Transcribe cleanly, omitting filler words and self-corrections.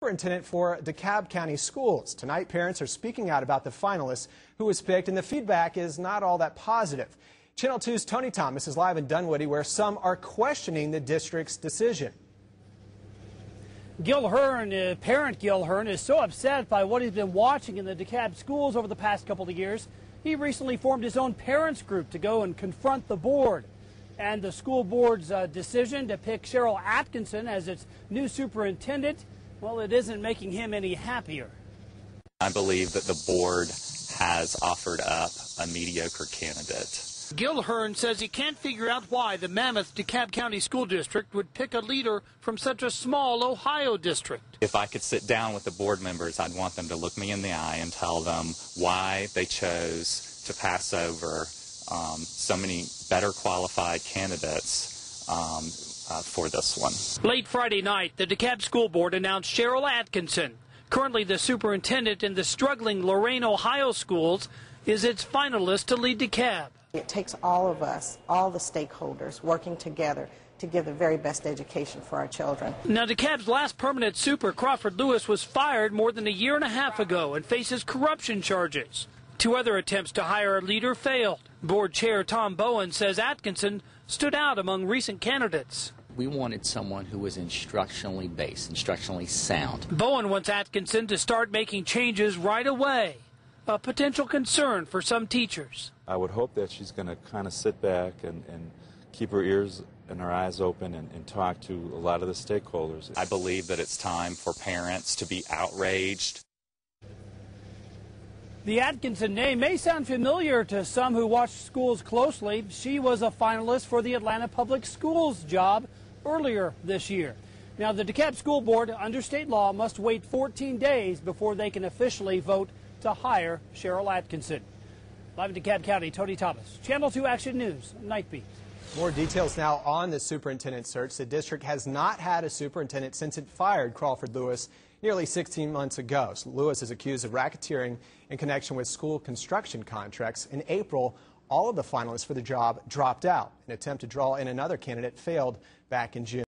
Superintendent for DeKalb County Schools. Tonight, parents are speaking out about the finalist who was picked, and the feedback is not all that positive. Channel 2's Tony Thomas is live in Dunwoody, where some are questioning the district's decision. Gil Hearn, parent Gil Hearn, is so upset by what he's been watching in the DeKalb schools over the past couple of years. He recently formed his own parents group to go and confront the board. And the school board's decision to pick Cheryl Atkinson as its new superintendent, well, it isn't making him any happier. I believe that the board has offered up a mediocre candidate. Gil Hearn says he can't figure out why the mammoth DeKalb County School District would pick a leader from such a small Ohio district. If I could sit down with the board members, I'd want them to look me in the eye and tell them why they chose to pass over so many better qualified candidates for this one. Late Friday night, the DeKalb School Board announced Cheryl Atkinson, currently the superintendent in the struggling Lorain, Ohio schools, is its finalist to lead DeKalb. It takes all of us, all the stakeholders, working together to give the very best education for our children. Now, DeKalb's last permanent super, Crawford was fired more than a year and a half ago and faces corruption charges. 2 other attempts to hire a leader failed. Board Chair Tom Bowen says Atkinson stood out among recent candidates. We wanted someone who was instructionally based, instructionally sound. Bowen wants Atkinson to start making changes right away, a potential concern for some teachers. I would hope that she's going to kind of sit back and keep her ears and her eyes open and talk to a lot of the stakeholders. I believe that it's time for parents to be outraged. The Atkinson name may sound familiar to some who watch schools closely. She was a finalist for the Atlanta Public Schools job earlier this year. Now, the DeKalb School Board, under state law, must wait 14 days before they can officially vote to hire Cheryl Atkinson. Live in DeKalb County, Tony Thomas, Channel 2 Action News, Night Beat. More details now on the superintendent search. The district has not had a superintendent since it fired Crawford nearly 16 months ago. Lewis is accused of racketeering in connection with school construction contracts. In April, all of the finalists for the job dropped out. An attempt to draw in another candidate failed back in June.